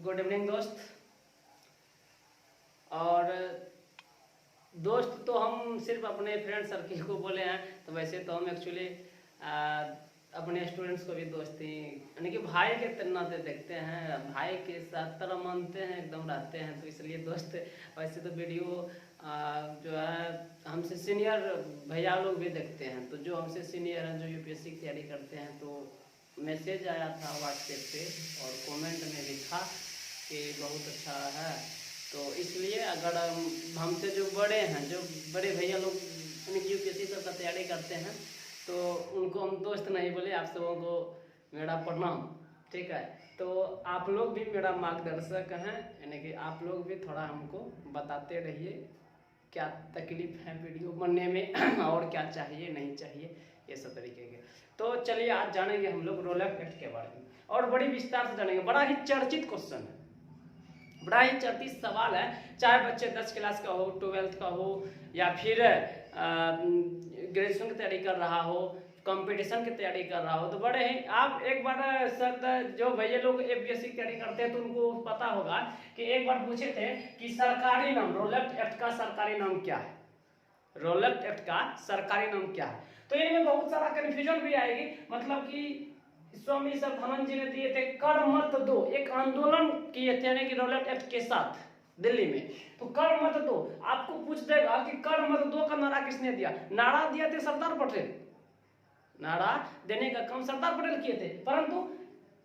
Good evening दोस्त। और दोस्त तो हम सिर्फ अपने फ्रेंड सर्किल को बोले हैं, तो वैसे तो हम एक्चुअली अपने स्टूडेंट्स को भी दोस्ती यानी कि भाई के नाते देखते हैं, भाई के साथ तरह मानते हैं, एकदम रहते हैं, तो इसलिए दोस्त। वैसे तो वीडियो जो है हमसे सीनियर भैया लोग भी देखते हैं, तो जो हमसे सीनियर हैं, जो यूपीएससी की तैयारी करते हैं, तो मैसेज आया था व्हाट्सएप पे और कमेंट में लिखा कि बहुत अच्छा है। तो इसलिए अगर हमसे जो बड़े हैं, जो बड़े भैया लोग यूपीएससी सब का तैयारी करते हैं, तो उनको हम दोस्त नहीं बोले, आप सबों को मेरा प्रणाम। ठीक है, तो आप लोग भी मेरा मार्गदर्शक हैं, यानी कि आप लोग भी थोड़ा हमको बताते रहिए क्या तकलीफ है वीडियो बनने में और क्या चाहिए नहीं चाहिए, ये सब तरीके के। तो चलिए आज जानेंगे हम लोग रोलेट एक्ट के बारे में, और बड़ी विस्तार से जानेंगे। बड़ा ही चर्चित क्वेश्चन है, बड़ा ही चर्चित सवाल है, चाहे बच्चे 10 क्लास का हो, 12th का हो, या फिर ग्रेजुएशन की तैयारी कर रहा हो, कंपटीशन की तैयारी कर रहा हो, तो बड़े ही आप एक बार सर जो भैया लोग एपीएससी की तैयारी करते हैं तो उनको पता होगा कि एक बार पूछे थे कि सरकारी नाम रोलेट एक्ट का सरकारी नाम क्या है, रोलेट एक्ट का सरकारी नाम क्या है। तो इनमें बहुत सारा कंफ्यूजन भी आएगी, मतलब कि स्वामी श्रद्धानंद जी ने दिए थे कर मत दो, एक आंदोलन किए थे यानी कि रोलेट एक्ट के साथ दिल्ली में। तो कर मत दो, आपको पूछ देगा कि कर मत दो का नारा किसने दिया। नारा दिया थे सरदार पटेल, नारा देने का काम सरदार पटेल किए थे, परंतु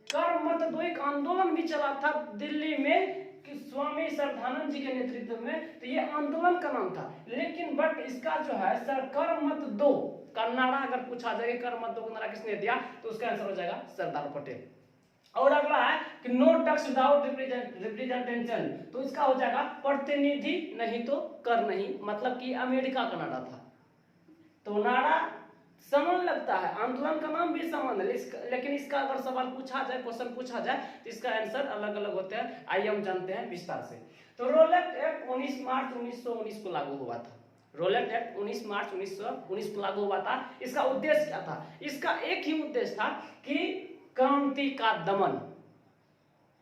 कर मत दो एक आंदोलन भी चला था दिल्ली में कि स्वामी श्रद्धानंद जी के नेतृत्व में, तो ये आंदोलन का नाम था। लेकिन बट इसका जो है सर कर मत दो का नारा अगर पूछा जाए कर मत दो का नारा किसने दिया, तो उसका आंसर हो जाएगा सरदार पटेल। और अगला है कि नो टैक्स विदाउट रिप्रेजेंटेशन, तो इसका हो जाएगा प्रतिनिधि नहीं तो कर नहीं, मतलब कि अमेरिका का नारा था। तो नारा समान लगता है, आंदोलन का नाम भी समान है, लेकिन इसका अगर सवाल पूछा जाए, क्वेश्चन पूछा जाए, तो इसका आंसर अलग अलग होते हैं। आइए हम जानते हैं विस्तार से। तो रोलेट एक्ट 19 मार्च 1919 को लागू हुआ था। रोलेट एक्ट 19 मार्च 1919 को लागू हुआ था। इसका उद्देश्य क्या था? इसका एक ही उद्देश्य था कि क्रांति का दमन।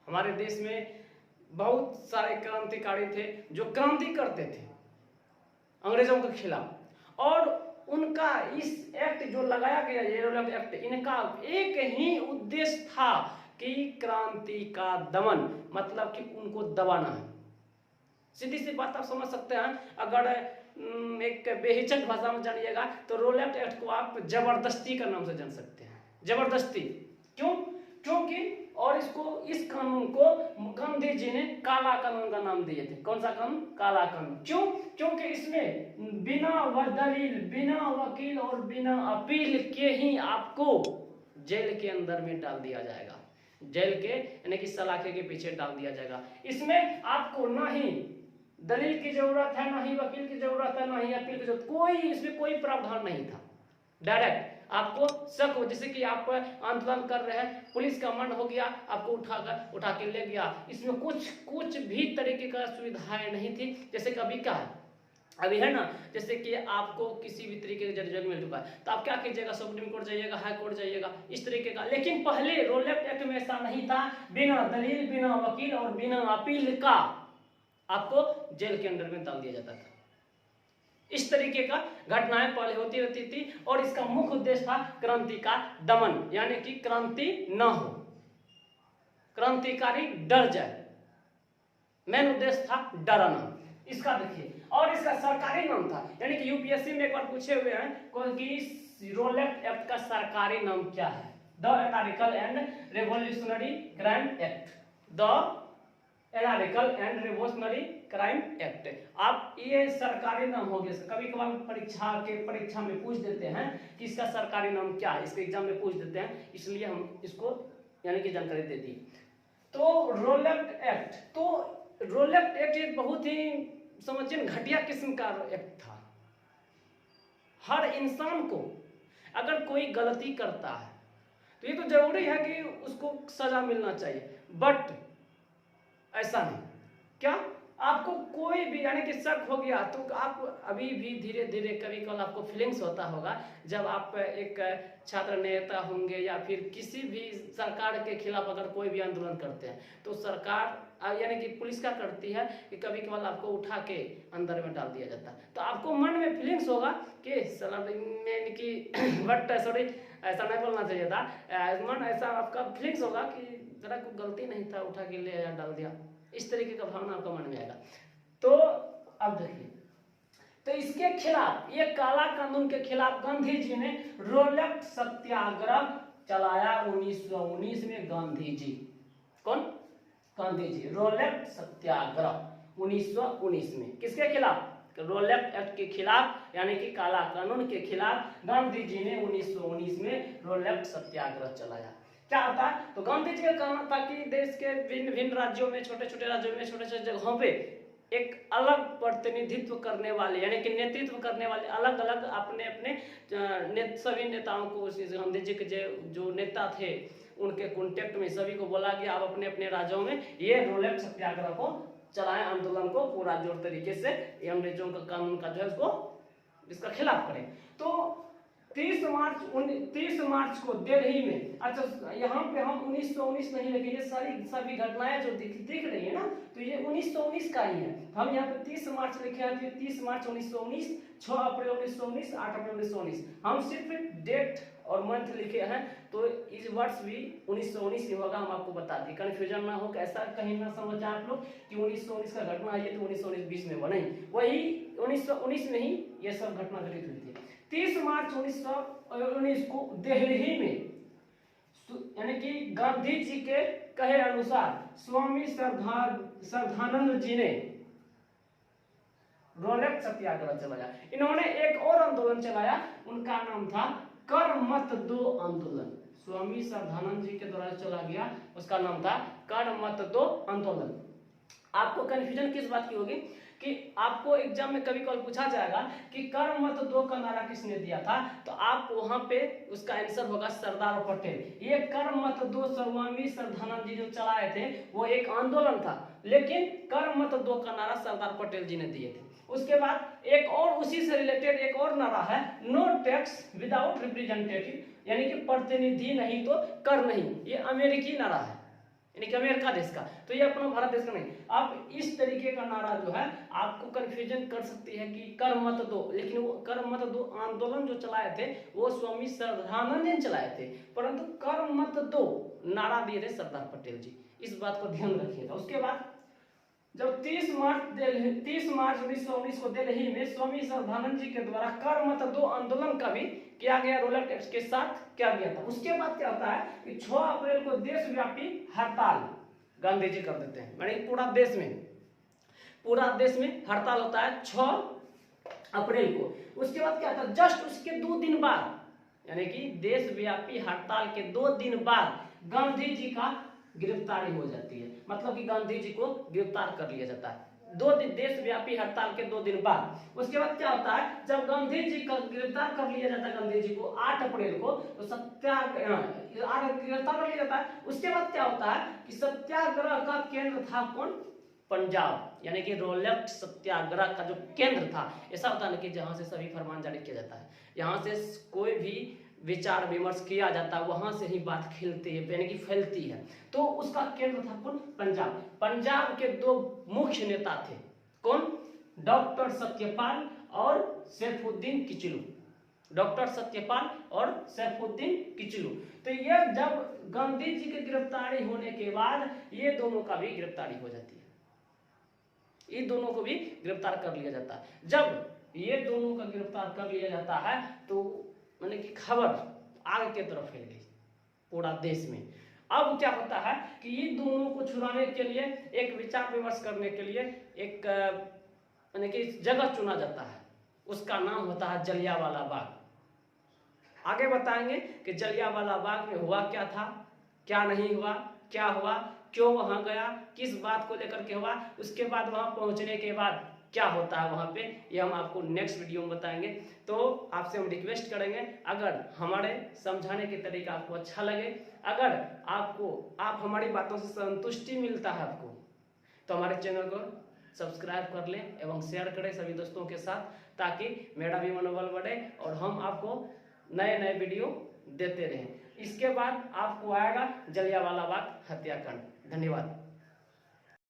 हमारे देश में बहुत सारे क्रांतिकारी थे जो क्रांति करते थे अंग्रेजों के खिलाफ, और उनका इस एक्ट जो लगाया गया ये रोलेट एक्ट, इनका एक ही उद्देश्य था कि क्रांति का दमन, मतलब कि उनको दबाना है। सीधी सी बात आप समझ सकते हैं। अगर एक बेहिचक भाषा में जानिएगा तो रोलेट एक्ट को आप जबरदस्ती का नाम से जान सकते हैं। जबरदस्ती क्यों? क्योंकि और इसको इस कानून को गांधी जी ने काला कानून का नाम दिए थे। कौन सा कानून? काला कानून। क्यों? क्योंकि इसमें बिना दलील, बिना वकील और बिना अपील के ही आपको जेल के अंदर में डाल दिया जाएगा, जेल के यानी कि सलाखे के पीछे डाल दिया जाएगा। इसमें आपको ना ही दलील की जरूरत है, ना ही वकील की जरूरत है, ना ही अपील की जरूरत, कोई इसमें कोई प्रावधान नहीं था। डायरेक्ट आपको शक हो, जैसे कि आप आंदोलन कर रहे हैं, पुलिस का मन हो गया, आपको उठा के ले गया, इसमें कुछ भी तरीके का सुविधाएं नहीं थी। जैसे कभी क्या है, अभी है ना, जैसे कि आपको किसी भी तरीके का जज मिल चुका है, तो आप क्या कीजिएगा, सुप्रीम कोर्ट जाइएगा, हाई कोर्ट जाइएगा, इस तरीके का। लेकिन पहले रोलेट एक्ट में ऐसा नहीं था, बिना दलील, बिना वकील और बिना अपील का आपको जेल के अंदर में डाल दिया जाता था। इस तरीके का घटनाएं पहले होती रहती थी, और इसका मुख्य उद्देश्य था क्रांति का दमन, यानी कि क्रांति न हो, क्रांतिकारी डर जाए, मेन उद्देश्य था डराना। इसका देखिए, और इसका सरकारी नाम था, यानी कि यूपीएससी में एक बार पूछे हुए हैं कि रोलेट एक्ट का सरकारी नाम क्या है? The anarchical and revolutionary crime act, the anarchical and revolutionary crime act. आप ये सरकारी नाम हो गया। कभी कभार परीक्षा में पूछ देते हैं कि इसका सरकारी नाम क्या है, इसके एग्जाम में पूछ देते हैं, इसलिए हम इसको यानी कि जानकारी दे दी। तो रोलेट एक्ट, तो रोलेट एक्ट एक बहुत ही समझिए घटिया किस्म का एक्ट था। हर इंसान को अगर कोई गलती करता है तो ये तो जरूरी है कि उसको सजा मिलना चाहिए, बट ऐसा नहीं। क्या? आपको कोई भी यानी कि शक हो गया तो आप अभी भी धीरे धीरे कभी कल आपको फीलिंग्स होता होगा जब आप एक छात्र नेता होंगे या फिर किसी भी सरकार के खिलाफ अगर कोई भी आंदोलन करते हैं तो सरकार यानी कि पुलिस क्या करती है कि कभी कभार आपको उठा के अंदर में डाल दिया जाता है। तो आपको मन में फीलिंग्स होगा कि यानी कि बट सॉरी ऐसा नहीं बोलना चाहिए था, मन ऐसा आपका फीलिंग्स होगा कि जरा कोई गलती नहीं था, उठा के ले आया डाल दिया, इस तरीके का भावना आपका मन में आएगा। तो अब देखिए, तो इसके खिलाफ, ये काला कानून के खिलाफ गांधी जी ने रोलेट सत्याग्रह चलाया 1919 में। गांधी जी कौन? गांधी जी रोलेट सत्याग्रह 1919 में किसके खिलाफ? रोलेट एक्ट के खिलाफ यानी कि काला कानून के खिलाफ गांधी जी ने 1919 में रोलेट सत्याग्रह चलाया। क्या होता है? तो गांधी जी का कहना था कि देश के भिन्न भिन्न राज्यों में, छोटे छोटे राज्यों में, छोटे छोटे जगहों पे एक अलग प्रतिनिधित्व करने वाले यानी कि नेतृत्व करने वाले अलग अलग अपने अपने सभी नेताओं को, गांधी जी के जो नेता थे उनके कॉन्टेक्ट में सभी को बोला कि आप अपने अपने राज्यों में ये रोलेट सत्याग्रह को चलाएं, आंदोलन को पूरा जोर तरीके से अंग्रेजों का कानून का जो है उसको इसका खिलाफ करें। तो 30 मार्च को दिल्ली में, अच्छा यहाँ पे हम 1919 नहीं लिखे, ये सभी घटनाएं जो दिख रही है ना, तो ये 1919 का ही है। हम यहाँ पे 30 मार्च लिखे हैं, तो 30 मार्च 1919, 6 अप्रैल 1919, 8 अप्रैल 1919, हम सिर्फ डेट और मंथ लिखे हैं। तो इस वर्ष भी 1919 ही होगा, हम आपको बता दें, कंफ्यूजन ना हो, ऐसा कहीं ना समझ जाए आप लोग कि 1919 का घटना है तो 1919-20 में बने, वही 1919 में ही ये सब घटना घटित हुई थी। 30 मार्च 1919 को दिल्ली में यानी कि गांधी जी के कहे अनुसार स्वामी श्रद्धानंद जी ने रोलेट सत्याग्रह चलाया। इन्होंने एक और आंदोलन चलाया, उनका नाम था कर मत दो आंदोलन। स्वामी श्रद्धानंद जी के द्वारा चला गया, उसका नाम था कर मत दो आंदोलन। आपको कंफ्यूजन किस बात की होगी कि आपको एग्जाम में कभी कभी पूछा जाएगा कि कर मत दो का नारा किसने दिया था, तो आप वहां पे उसका आंसर होगा सरदार पटेल। ये कर मत दो स्वामी श्रद्धानंद जी जो चलाए थे वो एक आंदोलन था, लेकिन कर मत दो का नारा सरदार पटेल जी ने दिए थे। उसके बाद एक और उसी से रिलेटेड एक और नारा है, नो टैक्स विदाउट रिप्रेजेंटेटिव, यानी कि प्रतिनिधि नहीं तो कर नहीं। ये अमेरिकी नारा है, यानी कि अमेरिका देश का, तो ये अपना भारत देश का नहीं। अब इस तरीके का नारा जो है आपको कंफ्यूजन कर सकती है कि कर मत दो, लेकिन वो कर मत दो आंदोलन जो चलाए थे वो स्वामी श्रद्धानंद ने चलाए थे, परंतु कर मत दो नारा दिए थे सरदार पटेल जी। इस बात को ध्यान रखिएगा। उसके बाद जब 30 मार्च 1919 को दिल्ली में स्वामी श्रद्धानंद जी के द्वारा कर मत दो आंदोलन का भी किया गया, रोलेट एक्ट के साथ किया गया था। उसके बाद क्या होता है कि 6 अप्रैल को देशव्यापी हड़ताल गांधी जी कर देते हैं, यानी पूरा देश में हड़ताल होता है 6 अप्रैल को। उसके बाद क्या होता है, जस्ट उसके 2 दिन बाद यानी कि देशव्यापी हड़ताल के 2 दिन बाद गांधी जी का गिरफ्तारी हो जाती है, मतलब कि गांधी जी को गिरफ्तार कर लिया जाता है 2 दिन देशव्यापी हड़ताल के 2 दिन बाद। उसके बाद क्या होता है, जब गांधी जी का गिरफ्तार कर लिया जाता है गांधी जी को 8 अप्रैल को, तो गिरफ्तार कर लिया जाता है। उसके बाद क्या होता है कि सत्याग्रह का केंद्र था कौन? पंजाब, यानी कि रोलेट सत्याग्रह का जो केंद्र था, ऐसा होता है ना कि जहां से सभी फरमान जारी किया जाता है, यहाँ से कोई भी विचार विमर्श किया जाता है, वहां से ही बात खिलती है यानी कि फैलती है। तो उसका केंद्र था कौन? पंजाब। पंजाब के 2 मुख्य नेता थे, कौन? डॉक्टर सत्यपाल और सैफुद्दीन किचलू। डॉक्टर सत्यपाल और सैफुद्दीन किचलू। तो ये जब गांधी जी की गिरफ्तारी होने के बाद ये दोनों का भी गिरफ्तारी हो जाती है, इन दोनों को भी गिरफ्तार कर लिया जाता है। जब ये दोनों का गिरफ्तार कर लिया जाता है तो माने कि खबर आग के तरफ फैल गई पूरा देश में। अब क्या होता है कि ये दोनों को छुड़ाने के लिए, एक विचार विमर्श करने के लिए एक यानी कि जगह चुना जाता है, उसका नाम होता है जलियांवाला बाग। आगे बताएंगे कि जलियांवाला बाग में हुआ क्या था, क्या नहीं हुआ, क्या हुआ, क्यों वहां गया, किस बात को लेकर के हुआ, उसके बाद वहां पहुंचने के बाद क्या होता है वहां पे, ये हम आपको नेक्स्ट वीडियो में बताएंगे। तो आपसे हम रिक्वेस्ट करेंगे, अगर हमारे समझाने के तरीका आपको अच्छा लगे, अगर आप हमारी बातों से संतुष्टि मिलता है आपको, तो हमारे चैनल को सब्सक्राइब कर लें एवं शेयर करें सभी दोस्तों के साथ, ताकि मेरा भी मनोबल बढ़े और हम आपको नए नए वीडियो देते रहें। इसके बाद आपको आएगा जलियांवाला बाग हत्याकांड। धन्यवाद।